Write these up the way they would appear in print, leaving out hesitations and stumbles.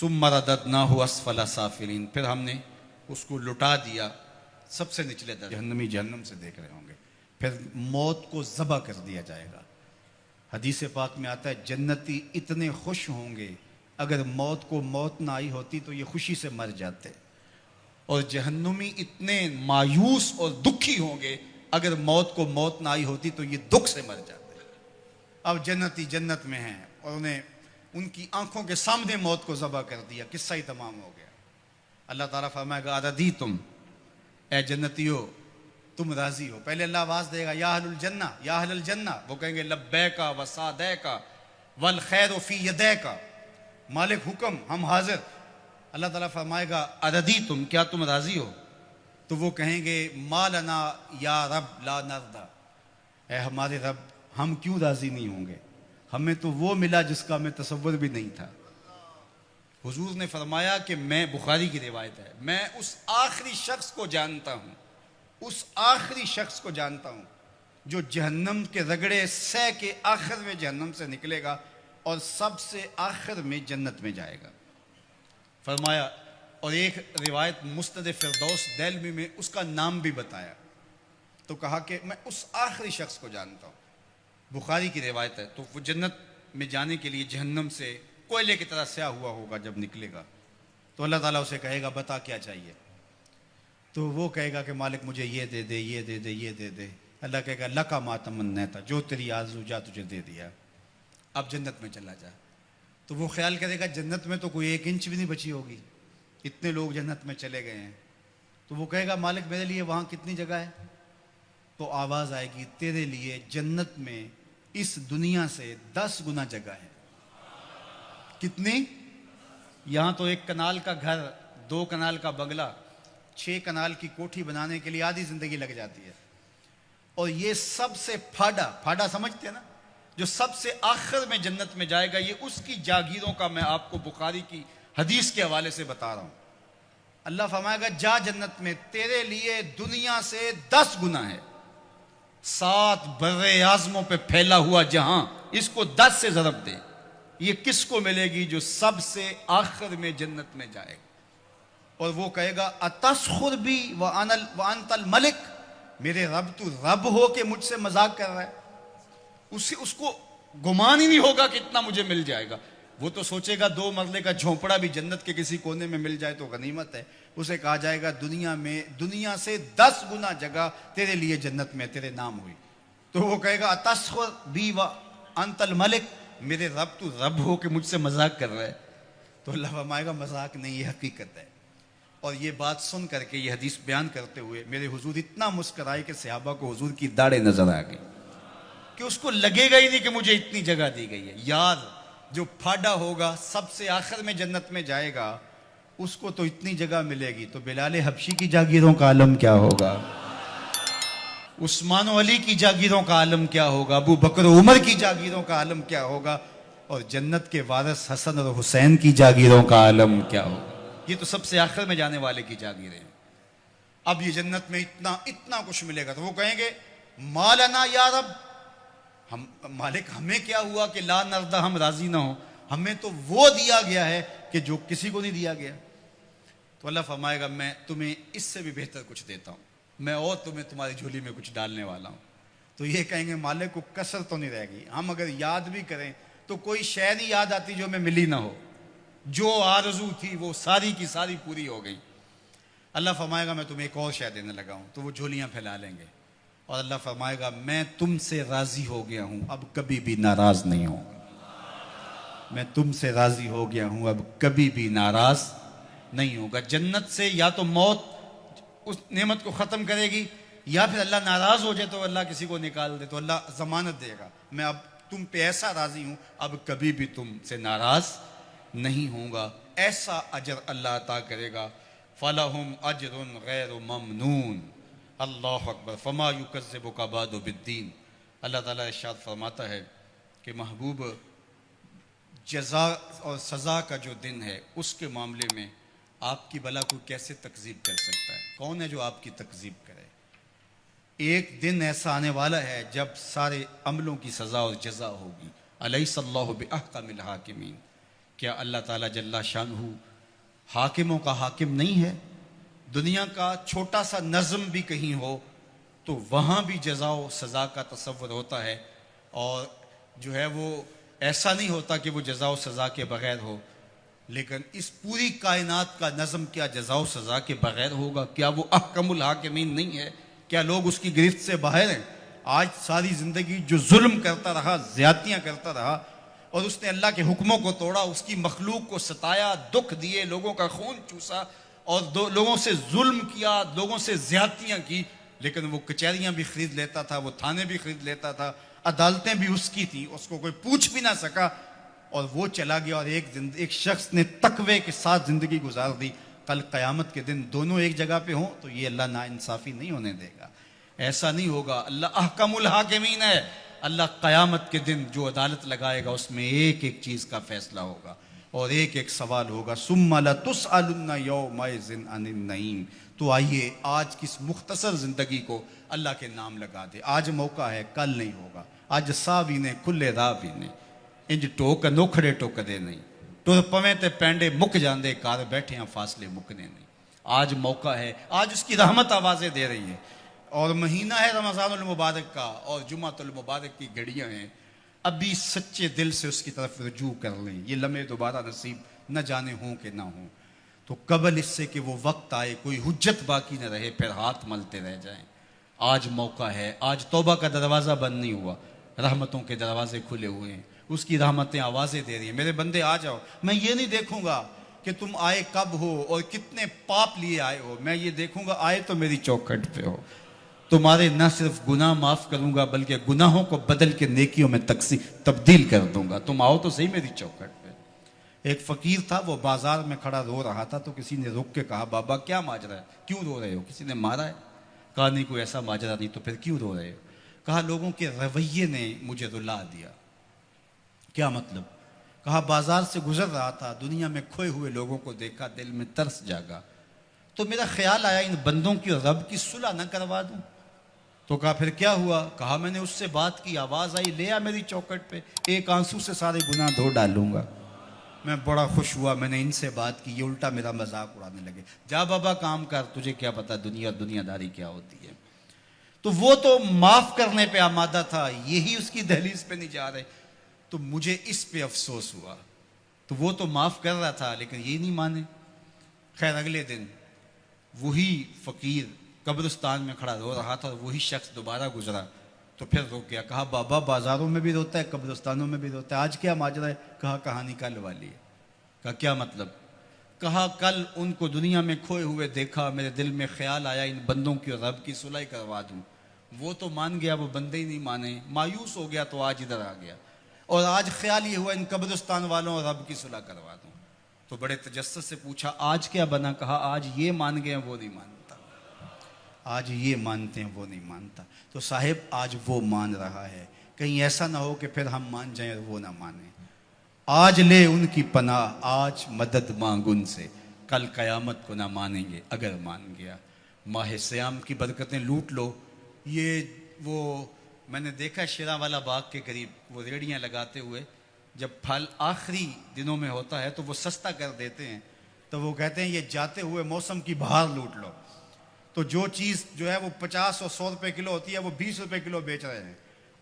ثم رددناہ اسفل سافلین، پھر ہم نے اس کو لٹا دیا سب سے نچلے درجے، جہنمی جہنم سے دیکھ رہے ہوں گے، پھر موت کو ذبح کر دیا جائے گا۔ حدیث پاک میں آتا ہے جنتی اتنے خوش ہوں گے، اگر موت کو موت نہ آئی ہوتی تو یہ خوشی سے مر جاتے، اور جہنمی اتنے مایوس اور دکھی ہوں گے، اگر موت کو موت نہ آئی ہوتی تو یہ دکھ سے مر جاتے۔ اب جنتی جنت میں ہیں اور انہیں ان کی آنکھوں کے سامنے موت کو ذبح کر دیا، قصہ ہی تمام ہو گیا۔ اللہ تعالیٰ فرمائے گا اردیتم، اے جنتیو تم راضی ہو؟ پہلے اللہ آواز دے گا یا اہل الجنہ، یا اہل الجنہ، وہ کہیں گے لبیک و سعدیک والخیر فی یدیک، مالک حکم ہم حاضر۔ اللہ تعالیٰ فرمائے گا اردیتم، کیا تم راضی ہو؟ تو وہ کہیں گے ما لنا یا رب لا نرضی، اے ہمارے رب ہم کیوں راضی نہیں ہوں گے، ہمیں تو وہ ملا جس کا ہمیں تصور بھی نہیں تھا۔ حضور نے فرمایا کہ میں، بخاری کی روایت ہے، میں اس آخری شخص کو جانتا ہوں، اس آخری شخص کو جانتا ہوں جو جہنم کے رگڑے سہ کے آخر میں جہنم سے نکلے گا اور سب سے آخر میں جنت میں جائے گا۔ فرمایا، اور ایک روایت مسند فردوس دہلوی میں اس کا نام بھی بتایا، تو کہا کہ میں اس آخری شخص کو جانتا ہوں، بخاری کی روایت ہے۔ تو وہ جنت میں جانے کے لیے جہنم سے کوئلے کی طرح سیاہ ہوا ہوگا، جب نکلے گا تو اللہ تعالیٰ اسے کہے گا بتا کیا چاہیے، تو وہ کہے گا کہ مالک مجھے یہ دے دے، یہ دے دے، یہ دے دے۔ اللہ کہے گا لکا ما تمنیت، جو تیری آرزو جا تجھے دے دیا، اب جنت میں چلا جا۔ تو وہ خیال کرے گا جنت میں تو کوئی 1 انچ بھی نہیں بچی ہوگی، اتنے لوگ جنت میں چلے گئے ہیں۔ تو وہ کہے گا مالک میرے لیے وہاں کتنی جگہ ہے؟ تو آواز آئے گی تیرے لیے جنت میں اس دنیا سے 10 گنا جگہ ہے۔ کتنی؟ یہاں تو 1 کنال کا گھر، 2 کنال کا بنگلہ، 6 کنال کی کوٹھی بنانے کے لیے آدھی زندگی لگ جاتی ہے، اور یہ سب سے پھاڑا سمجھتے ہیں نا، جو سب سے آخر میں جنت میں جائے گا، یہ اس کی جاگیروں کا میں آپ کو بخاری کی حدیث کے حوالے سے بتا رہا ہوں۔ اللہ فرمائے گا جا جنت میں، تیرے لیے دنیا سے 10 گنا ہے، 7 بر اعظموں پہ پھیلا ہوا جہاں، اس کو 10 سے ضرب دے۔ یہ کس کو ملے گی؟ جو سب سے آخر میں جنت میں جائے گا، اور وہ کہے گا اتسخر بی وانت الملک، میرے رب تو رب ہو کہ مجھ سے مذاق کر رہا ہے؟ اس کو گمان ہی نہیں ہوگا کہ اتنا مجھے مل جائے گا۔ وہ تو سوچے گا 2 مرلے کا جھونپڑا بھی جنت کے کسی کونے میں مل جائے تو غنیمت ہے۔ اسے کہا جائے گا دنیا سے 10 گنا جگہ تیرے لیے جنت میں تیرے نام ہوئی۔ تو وہ کہے گا اتسخر بی وانت الملک، میرے رب تو رب ہو کہ مجھ سے مذاق کر رہا ہے؟ تو اللہ فرمائے گا مذاق نہیں، یہ حقیقت ہے۔ اور یہ بات سن کر کے، یہ حدیث بیان کرتے ہوئے میرے حضور اتنا مسکرائے کہ صحابہ کو حضور کی داڑیں نظر آ گئی، کہ اس کو لگے گا ہی نہیں کہ مجھے اتنی جگہ دی گئی ہے۔ یار جو پھاڑا ہوگا، سب سے آخر میں جنت میں جائے گا، اس کو تو اتنی جگہ ملے گی، تو بلال حبشی کی جاگیروں کا عالم کیا ہوگا، عثمان و علی کی جاگیروں کا عالم کیا ہوگا، ابو بکر و عمر کی جاگیروں کا عالم کیا ہوگا، اور جنت کے وارث حسن اور حسین کی جاگیروں کا عالم کیا ہوگا۔ یہ تو سب سے آخر میں جانے والے کی جاگیریں ہیں۔ اب یہ جنت میں اتنا کچھ ملے گا، تو وہ کہیں گے ما لنا یا رب، ہم مالک ہمیں کیا ہوا کہ لا نرضی، ہم راضی نہ ہوں، ہمیں تو وہ دیا گیا ہے کہ جو کسی کو نہیں دیا گیا۔ تو اللہ فرمائے گا میں تمہیں اس سے بھی بہتر کچھ دیتا ہوں، میں اور تمہیں تمہاری جھولی میں کچھ ڈالنے والا ہوں۔ تو یہ کہیں گے مالک کو کسر تو نہیں رہے گی، ہم اگر یاد بھی کریں تو کوئی شے نہیں یاد آتی جو ہمیں ملی نہ ہو، جو آرزو تھی وہ ساری کی ساری پوری ہو گئی۔ اللہ فرمائے گا میں تمہیں ایک اور شے دینے لگا ہوں، تو وہ جھولیاں پھیلا لیں گے، اور اللہ فرمائے گا میں تم سے راضی ہو گیا ہوں، اب کبھی بھی ناراض نہیں ہوں گا، میں تم سے راضی ہو گیا ہوں، اب کبھی بھی ناراض نہیں ہوگا۔ جنت سے یا تو موت اس نعمت کو ختم کرے گی، یا پھر اللہ ناراض ہو جائے تو اللہ کسی کو نکال دے، تو اللہ ضمانت دے گا میں اب تم پہ ایسا راضی ہوں، اب کبھی بھی تم سے ناراض نہیں ہوں گا۔ ایسا اجر اللہ عطا کرے گا۔ فَلَهُمْ أَجْرٌ غَيْرُ مَمْنُونَ، اللہ اکبر۔ فَمَا يُكَذِّبُكَ بَعْدُ بِالدِّينِ، اللہ تعالیٰ ارشاد فرماتا ہے کہ محبوب جزا اور سزا کا جو دن ہے اس کے معاملے میں آپ کی بلا کو کیسے تکذیب کر سکتا ہے؟ کون ہے جو آپ کی تکذیب کرے؟ ایک دن ایسا آنے والا ہے جب سارے عملوں کی سزا اور جزا ہوگی۔ الیس اللہ بأحکم الحاکمین، کیا اللہ تعالیٰ جل شانہ حاکموں کا حاکم نہیں ہے؟ دنیا کا چھوٹا سا نظم بھی کہیں ہو تو وہاں بھی جزا و سزا کا تصور ہوتا ہے، اور جو ہے وہ ایسا نہیں ہوتا کہ وہ جزا و سزا کے بغیر ہو. لیکن اس پوری کائنات کا نظم کیا جزا و سزا کے بغیر ہوگا؟ کیا وہ احکم الحاکمین نہیں ہے؟ کیا لوگ اس کی گرفت سے باہر ہیں؟ آج ساری زندگی جو ظلم کرتا رہا، زیادتیاں کرتا رہا، اور اس نے اللہ کے حکموں کو توڑا، اس کی مخلوق کو ستایا، دکھ دیے، لوگوں کا خون چوسا، اور لوگوں سے ظلم کیا، لوگوں سے زیادتیاں کی، لیکن وہ کچہریاں بھی خرید لیتا تھا، وہ تھانے بھی خرید لیتا تھا، عدالتیں بھی اس کی تھیں، اس کو کوئی پوچھ بھی نہ سکا، اور وہ چلا گیا. اور ایک شخص نے تقوی کے ساتھ زندگی گزار دی. کل قیامت کے دن دونوں ایک جگہ پہ ہوں تو یہ اللہ ناانصافی نہیں ہونے دے گا. ایسا نہیں ہوگا. اللہ احکم الحاکمین ہے. اللہ قیامت کے دن جو عدالت لگائے گا اس میں ایک ایک چیز کا فیصلہ ہوگا اور ایک ایک سوال ہوگا. ثم لتسألن یومئذ عن النعیم. تو آئیے آج کس مختصر زندگی کو اللہ کے نام لگا دے. آج موقع ہے، کل نہیں ہوگا. اج سا بھی نے کھلے راہ بھی نے انج ٹوک نوکھڑے ٹوکدے نہیں. ٹر پویں تے پینڈے مک جاندے، کار بیٹھے ہیں فاصلے مکنے نہیں. آج موقع ہے، آج اس کی رحمت آوازیں دے رہی ہے. اور مہینہ ہے رمضان المبارک کا، اور جمعۃ المبارک کی گھڑیاں ہیں. ابھی سچے دل سے اس کی طرف رجوع کر لیں. یہ لمحے دوبارہ نصیب نہ جانے ہوں کہ نہ ہوں. تو قبل اس سے کہ وہ وقت آئے کوئی حجت باقی نہ رہے پھر ہاتھ ملتے رہ جائیں. آج موقع ہے. آج توبہ کا دروازہ بند نہیں ہوا، رحمتوں کے دروازے کھلے ہوئے ہیں. اس کی رحمتیں آوازیں دے رہی ہیں. میرے بندے آ جاؤ. میں یہ نہیں دیکھوں گا کہ تم آئے کب ہو اور کتنے پاپ لیے آئے ہو. میں یہ دیکھوں گا آئے تو میری چوکھٹ پہ ہو. تمہارے نہ صرف گناہ معاف کروں گا بلکہ گناہوں کو بدل کے نیکیوں میں تبدیل کر دوں گا. تم آؤ تو صحیح میری چوکھٹ پہ. ایک فقیر تھا، وہ بازار میں کھڑا رو رہا تھا. تو کسی نے رک کے کہا بابا کیا ماجرا ہے، کیوں رو رہے ہو؟ کسی نے مارا ہے؟ کہا نہیں کوئی ایسا ماجرا نہیں. تو پھر کیوں رو رہے ہو؟ کہا لوگوں کے رویے نے مجھے رلا دیا. کیا مطلب؟ کہا بازار سے گزر رہا تھا، دنیا میں کھوئے ہوئے لوگوں کو دیکھا، دل میں ترس جاگا، تو میرا خیال آیا ان بندوں کی رب کی صلح نہ کروا دوں. تو کہا پھر کیا ہوا؟ کہا میں نے اس سے بات کی، آواز آئی لے آ میری چوکھٹ پہ، ایک آنسو سے سارے گناہ دھو ڈالوں گا. میں بڑا خوش ہوا، میں نے ان سے بات کی. یہ الٹا میرا مذاق اڑانے لگے. جا بابا کام کر، تجھے کیا پتا دنیا داری کیا ہوتی ہے. تو وہ تو معاف کرنے پہ آمادہ تھا، یہی اس کی دہلیز پہ نہیں جا رہے. تو مجھے اس پہ افسوس ہوا. تو وہ تو معاف کر رہا تھا لیکن یہ نہیں مانے. خیر اگلے دن وہی فقیر قبرستان میں کھڑا رو رہا تھا، وہی شخص دوبارہ گزرا تو پھر رک گیا. کہا بابا بازاروں میں بھی روتا ہے، قبرستانوں میں بھی روتا ہے، آج کیا ماجرا ہے؟ کہا کہانی کل والی ہے. کہا کیا مطلب؟ کہا کل ان کو دنیا میں کھوئے ہوئے دیکھا، میرے دل میں خیال آیا ان بندوں کی رب کی صلح کروا دوں. وہ تو مان گیا، وہ بندے ہی نہیں مانے، مایوس ہو گیا تو آج ادھر آ گیا. اور آج خیال یہ ہوا ان قبرستان والوں اور رب کی صلح کروا دوں. تو بڑے تجسس سے پوچھا آج کیا بنا؟ کہا آج یہ مان گئے وہ نہیں مانتا، آج یہ مانتے ہیں وہ نہیں مانتا. تو صاحب آج وہ مان رہا ہے، کہیں ایسا نہ ہو کہ پھر ہم مان جائیں اور وہ نہ مانیں. آج لے ان کی پناہ، آج مدد مانگ ان سے، کل قیامت کو نہ مانیں گے اگر مان گیا. ماہ سیام کی برکتیں لوٹ لو. یہ وہ میں نے دیکھا شیراں والا باغ کے قریب وہ ریڑیاں لگاتے ہوئے، جب پھل آخری دنوں میں ہوتا ہے تو وہ سستا کر دیتے ہیں. تو وہ کہتے ہیں یہ جاتے ہوئے موسم کی بہار لوٹ لو. تو جو چیز جو ہے وہ 50 اور 100 روپے کلو ہوتی ہے وہ 20 روپے کلو بیچ رہے ہیں.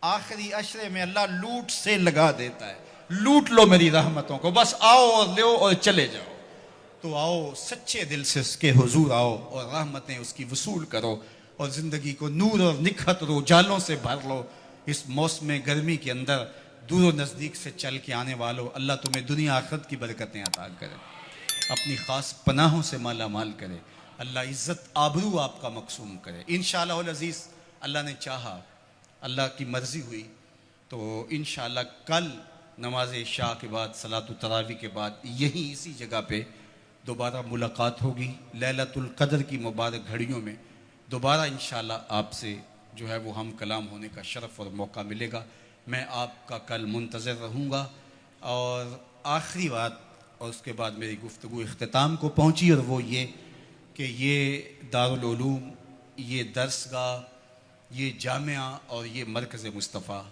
آخری عشرے میں اللہ لوٹ سے لگا دیتا ہے. لوٹ لو میری رحمتوں کو، بس آؤ اور لو اور چلے جاؤ. تو آؤ سچے دل سے اس کے حضور آؤ اور رحمتیں اس کی وصول کرو اور زندگی کو نور اور نکھت رو جالوں سے بھر لو. اس موسم گرمی کے اندر دور و نزدیک سے چل کے آنے والوں، اللہ تمہیں دنیا آخرت کی برکتیں عطا کرے، اپنی خاص پناہوں سے مالا مال کرے. اللہ عزت آبرو آپ کا مقسوم کرے. انشاءاللہ العزیز اللہ نے چاہا، اللہ کی مرضی ہوئی تو انشاءاللہ کل نماز عشاء کے بعد صلاۃ التراویح کے بعد یہیں اسی جگہ پہ دوبارہ ملاقات ہوگی. لیلۃ القدر کی مبارک گھڑیوں میں دوبارہ انشاءاللہ آپ سے جو ہے وہ ہم کلام ہونے کا شرف اور موقع ملے گا. میں آپ کا کل منتظر رہوں گا. اور آخری بات اور اس کے بعد میری گفتگو اختتام کو پہنچی، اور وہ یہ کہ یہ دارالعلوم، یہ درس گاہ، یہ جامعہ اور یہ مرکز مصطفیٰ